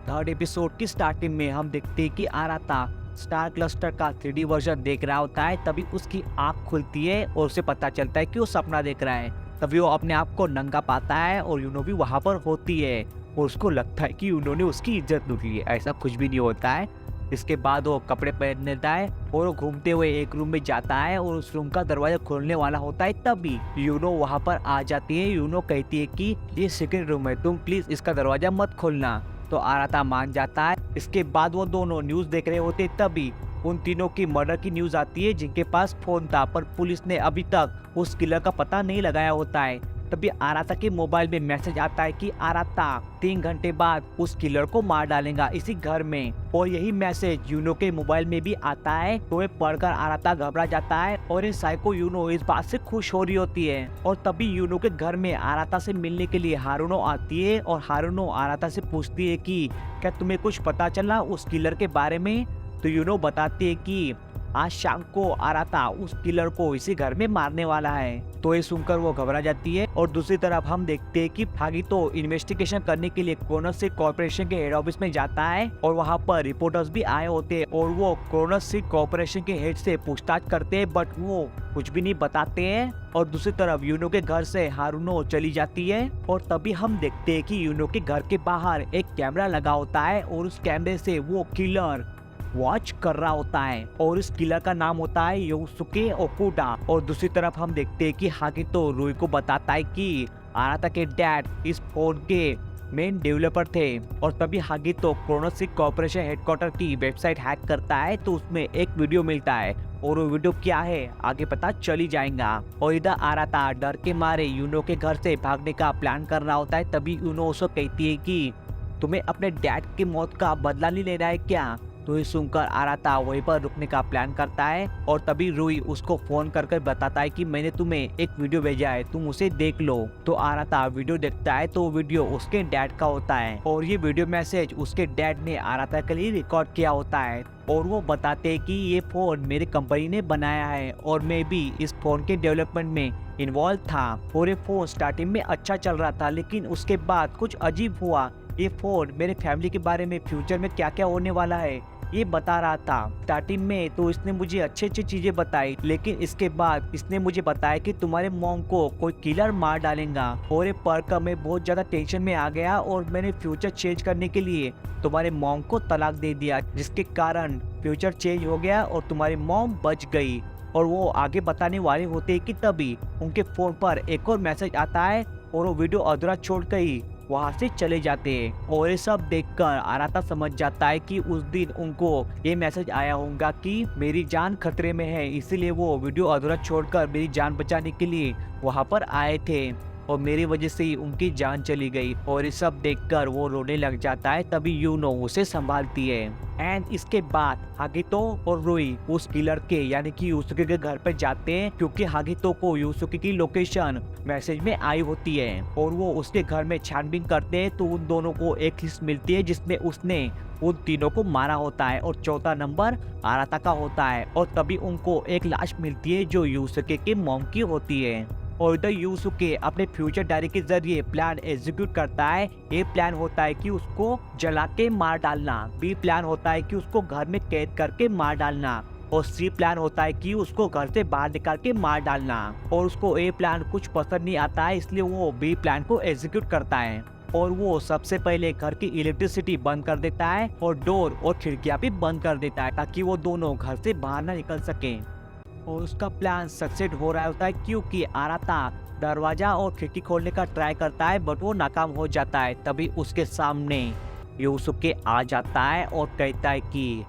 Third episode की starting में हम देखते हैं कि आराता स्टार क्लस्टर का 3D वर्जन देख रहा होता है। तभी उसकी आंख खुलती है और उसे पता चलता है कि वो सपना देख रहा है। तभी वो अपने आप को नंगा पाता है और यूनो भी वहां पर होती है और उसको लगता है कि उन्होंने उसकी इज्जत लूट ली है। ऐसा कुछ भी नहीं होता है। इसके बाद वो कपड़े पहन लेता है और वो घूमते हुए एक रूम में जाता है और उस रूम का दरवाजा खोलने वाला होता है। तभी यूनो वहां पर आ जाती है। यूनो कहती है कि ये सीक्रेट रूम है, तुम प्लीज इसका दरवाजा मत खोलना। तो आराता मान जाता है। इसके बाद वो दोनों न्यूज देख रहे होते, तभी उन तीनों की मर्डर की न्यूज आती है जिनके पास फोन था, पर पुलिस ने अभी तक उस किलर का पता नहीं लगाया होता है। तभी आराता के मोबाइल में मैसेज आता है कि आराता 3 घंटे बाद उस किलर को मार डालेगा इसी घर में। और यही मैसेज यूनो के मोबाइल में भी आता है। तो ये पढ़कर आराता घबरा जाता है और ये साइको यूनो इस बात से खुश हो रही होती है। और तभी यूनो के घर में आराता से मिलने के लिए हारुनो आती है और हारुनो आराता से पूछती है कि क्या तुम्हें कुछ पता चला उस किलर के बारे में। तो यूनो बताती है कि आज शाम को आराता उस किलर को इसी घर में मारने वाला है। तो ये सुनकर वो घबरा जाती है। और दूसरी तरफ हम देखते हैं कि हागितो इन्वेस्टिगेशन करने के लिए क्रोनस कॉर्पोरेशन के हेड ऑफिस में जाता है और वहाँ पर रिपोर्टर्स भी आए होते हैं और वो क्रोनस कॉर्पोरेशन के हेड से पूछताछ करते हैं, बट वो कुछ भी नहीं बताते हैं। और दूसरी तरफ यूनो के घर से हारुनो चली जाती है और तभी हम देखते हैं कि यूनो के घर के बाहर एक कैमरा लगा होता है और उस कैमरे से वो किलर वॉच कर रहा होता है और इस किलर का नाम होता है योसुके ओकुडा। और दूसरी तरफ हम देखते हैं कि हागितो रुई को बताता है कि आराता के डैड इस फोन के मेन डेवलपर थे। और तभी हागितो क्रोनस कॉर्पोरेशन हेडक्वार्टर की वेबसाइट हैक करता है। तो उसमें एक वीडियो मिलता है और वो वीडियो क्या है आगे पता चली जाएगा। और इधर आराता डर के मारे यूनो के घर से भागने का प्लान कर रहा होता है। तभी यूनो उसको कहती है कि तुम्हें अपने डैड की मौत का बदला नहीं लेना है क्या। तो ये सुनकर आराता वहीं पर रुकने का प्लान करता है। और तभी रुई उसको फोन करके बताता है कि मैंने तुम्हें एक वीडियो भेजा है, तुम उसे देख लो। तो आराता वीडियो देखता है तो वीडियो उसके डैड का होता है और ये वीडियो मैसेज उसके डैड ने आराता के लिए रिकॉर्ड किया होता है। और वो बताते हैं कि ये फोन मेरी कंपनी ने बनाया है और मैं भी इस फोन के डेवलपमेंट में इन्वॉल्व था। और ये फोन स्टार्टिंग में अच्छा चल रहा था, लेकिन उसके बाद कुछ अजीब हुआ। ये फोन मेरे फैमिली के बारे में, फ्यूचर में क्या क्या होने वाला है, ये बता रहा था। स्टार्टिंग में तो इसने मुझे अच्छी अच्छी चीजें बताई, लेकिन इसके बाद इसने मुझे बताया कि तुम्हारे मॉम को कोई किलर मार डालेगा। और ये पढ़कर मैं बहुत ज्यादा टेंशन में आ गया और मैंने फ्यूचर चेंज करने के लिए तुम्हारे मॉम को तलाक दे दिया, जिसके कारण फ्यूचर चेंज हो गया और तुम्हारी मॉम बच गई। और वो आगे बताने वाले होते हैं कि तभी उनके फोन पर एक और मैसेज आता है और वो वीडियो अधूरा छोड़ गई वहां से चले जाते हैं। और ये सब देखकर आराता समझ जाता है कि उस दिन उनको ये मैसेज आया होगा कि मेरी जान खतरे में है, इसीलिए वो वीडियो अधूरा छोड़कर मेरी जान बचाने के लिए वहां पर आए थे और मेरी वजह से ही उनकी जान चली गई। और ये सब देखकर वो रोने लग जाता है। तभी यूनो उसे संभालती है। एंड इसके बाद हागितो और रुई उस किलर के यानी कि यूसुके के घर पर जाते हैं, क्योंकि हागितो को यूसुके की लोकेशन मैसेज में आई होती है। और वो उसके घर में छानबीन करते हैं तो उन दोनों को एक लिस्ट मिलती है जिसमें उसने उन तीनों को मारा होता है और चौथा नंबर आराता का होता है। और तभी उनको एक लाश मिलती है जो यूसुके के मॉम की होती है। और इधर यूसुके अपने फ्यूचर डायरी के जरिए प्लान एग्जीक्यूट करता है। ए प्लान होता है कि उसको जला के मार डालना, बी प्लान होता है कि उसको घर में कैद करके मार डालना, और सी प्लान होता है कि उसको घर से बाहर निकाल के मार डालना। और उसको ए प्लान कुछ पसंद नहीं आता है, इसलिए वो बी प्लान को एग्जीक्यूट करता है। और वो सबसे पहले घर की इलेक्ट्रिसिटी बंद कर देता है और डोर और खिड़कियां भी बंद कर देता है, ताकि वो दोनों घर से बाहर ना निकल सके। और उसका प्लान सक्सेस हो रहा होता है, क्योंकि आराता दरवाजा और खिड़की खोलने का ट्राई करता है बट वो नाकाम हो जाता है। तभी उसके सामने यूसुके आ जाता है और कहता है कि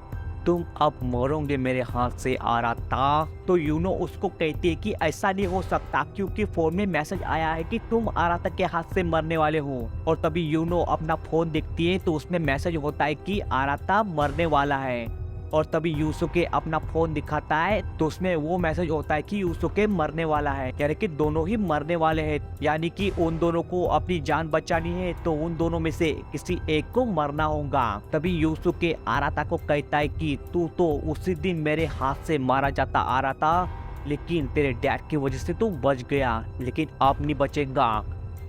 तुम अब मरोगे मेरे हाथ से आराता। तो यूनो उसको कहती है कि ऐसा नहीं हो सकता, क्योंकि फोन में मैसेज आया है कि तुम आराता के हाथ से मरने वाले हो। और तभी यूनो अपना फोन देखती है तो उसमें मैसेज होता है कि आराता मरने वाला है। और तभी यूसुके अपना फोन दिखाता है तो उसमें वो मैसेज होता है कि यूसुके मरने वाला है, यानी कि दोनों ही मरने वाले हैं, यानी कि उन दोनों को अपनी जान बचानी है तो उन दोनों में से किसी एक को मरना होगा। तभी यूसुके आराता को कहता है कि तू तो उसी दिन मेरे हाथ से मारा जाता आराता, लेकिन तेरे डैड की वजह से तू बच गया, लेकिन अब नहीं बचेगा।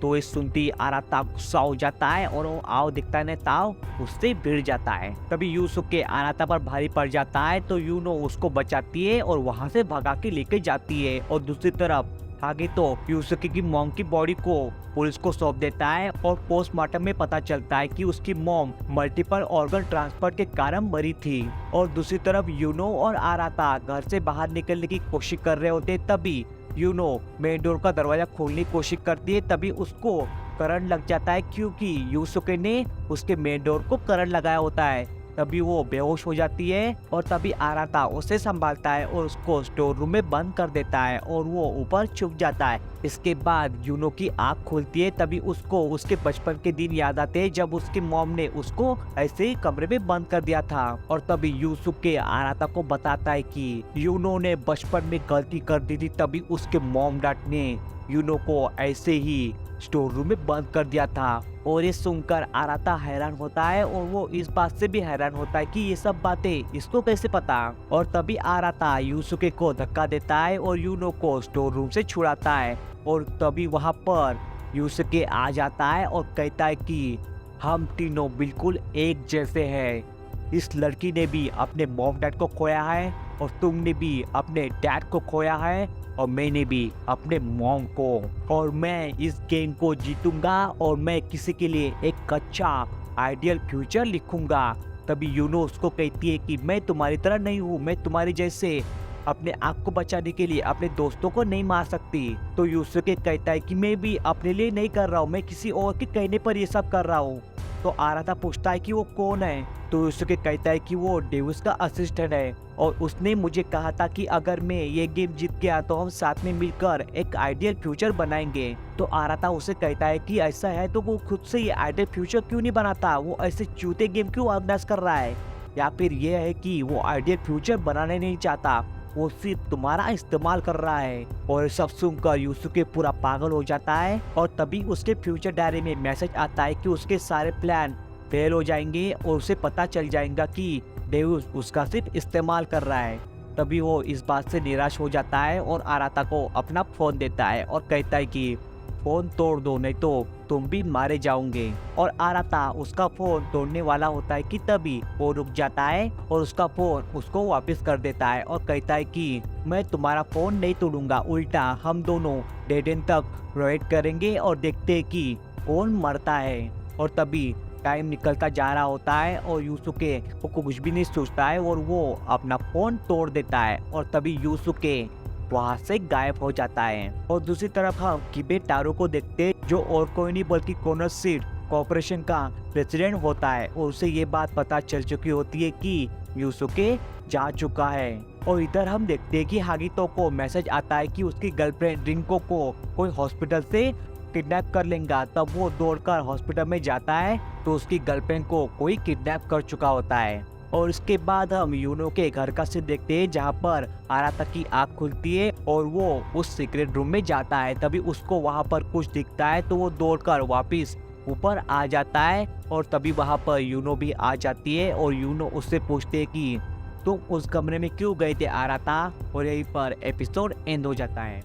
तो ये सुनते ही आराता गुस्सा हो जाता है और वो आओ दिखता है ताओ उससे भिड़ जाता है। तभी यूसुके आराता पर भारी पड़ जाता है तो यूनो उसको बचाती है और वहां से भगा के लेके जाती है। और दूसरी तरफ आगे तो यूसुके की मॉम की बॉडी को पुलिस को सौंप देता है और पोस्टमार्टम में पता चलता है कि उसकी मॉम मल्टीपल ऑर्गन ट्रांसफर के कारण मरी थी। और दूसरी तरफ यूनो और आराता घर से बाहर निकलने की कोशिश कर रहे होते तभी यूनो मेन डोर का दरवाजा खोलने की कोशिश करती है। तभी उसको करंट लग जाता है क्योंकि यूसुके ने उसके मेन डोर को करंट लगाया होता है। तभी वो बेहोश हो जाती है और तभी आराता उसे संभालता है और उसको स्टोर रूम में बंद कर देता है और वो ऊपर छुप जाता है। इसके बाद यूनो की आंख खुलती है तभी उसको उसके बचपन के दिन याद आते हैं जब उसकी मॉम ने उसको ऐसे ही कमरे में बंद कर दिया था। और तभी यूसुके आराता को बताता है कि यूनो ने बचपन में गलती कर दी थी तभी उसके मॉम डैड ने यूनो को ऐसे ही स्टोर रूम में बंद कर दिया था। और ये सुनकर आराता हैरान होता है और वो इस बात से भी हैरान होता है कि ये सब बातें इसको कैसे पता। और तभी आराता यूसुके को धक्का देता है और यूनो को स्टोर रूम से छुड़ाता है। और तभी वहां पर यूसुके आ जाता है और कहता है कि हम तीनों बिल्कुल एक जैसे हैं। इस लड़की ने भी अपने मॉम डैड को खोया है और तुमने भी अपने डैड को खोया है और मैंने भी अपने मॉम को। और मैं इस गेम को जीतूंगा और मैं किसी के लिए एक अच्छा आइडियल फ्यूचर लिखूंगा। तभी यूनो उसको कहती है कि मैं तुम्हारी तरह नहीं हूँ, मैं तुम्हारी जैसे अपने आप को बचाने के लिए अपने दोस्तों को नहीं मार सकती। तो यूसुके कहता है कि मैं भी अपने लिए नहीं कर रहा हूँ, मैं किसी और के कहने पर ये सब कर रहा हूँ। तो आराता पूछता है कि वो कौन है। तो यूसुके कहता है कि वो डेविस का असिस्टेंट है और उसने मुझे कहा था कि अगर मैं ये गेम जीत गया तो हम साथ में मिलकर एक आइडियल फ्यूचर बनाएंगे। तो आराता उसे कहता है कि ऐसा है तो वो खुद से ये आइडियल फ्यूचर क्यों नहीं बनाता, वो ऐसे चूते गेम क्यों ऑर्गेनाइज कर रहा है। या फिर ये है कि वो आइडियल फ्यूचर बनाने नहीं चाहता, वो सिर्फ तुम्हारा इस्तेमाल कर रहा है। और सब सुनकर यूसुके पूरा पागल हो जाता है और तभी उसके फ्यूचर डायरी में मैसेज आता है कि उसके सारे प्लान फेल हो जाएंगे और उसे पता चल जाएगा कि डेविस उसका सिर्फ इस्तेमाल कर रहा है। तभी वो इस बात से निराश हो जाता है और आराता को अपना फोन देता है और कहता है कि फोन तोड़ दो नहीं तो तुम भी मारे जाओगे। और आराता उसका फोन तोड़ने वाला होता है कि तभी वो रुक जाता है और उसका फोन उसको वापस कर देता है और कहता है कि मैं तुम्हारा फोन नहीं तोड़ूंगा, उल्टा हम दोनों डेढ़ दिन तक वेट करेंगे और देखते हैं कि कौन मरता है। और तभी टाइम निकलता जा रहा होता है और यूसुके को कुछ भी नहीं सोचता है और वो अपना फोन तोड़ देता है और तभी यूसुके वहां से गायब हो जाता है। और दूसरी तरफ हम किबे टारो को देखते जो और कोई नहीं बल्कि कोनोशील्ड कॉर्पोरेशन का प्रेसिडेंट होता है और उसे ये बात पता चल चुकी होती है कि यूसुके जा चुका है। और इधर हम देखते हैं कि हागितो को मैसेज आता है कि उसकी गर्लफ्रेंड रिंको को कोई हॉस्पिटल से किडनैप कर लेगा। तब वो दौड़कर हॉस्पिटल में जाता है तो उसकी गर्लफ्रेंड को कोई किडनैप कर चुका होता है। और इसके बाद हम यूनो के घर का सीन देखते हैं जहाँ पर आराता की आँख खुलती है और वो उस सीक्रेट रूम में जाता है। तभी उसको वहाँ पर कुछ दिखता है तो वो दौड़कर वापस ऊपर आ जाता है और तभी वहाँ पर यूनो भी आ जाती है और यूनो उससे पूछते है कि तुम उस कमरे में क्यों गए थे आराता। और यहीं पर एपिसोड एंड हो जाता है।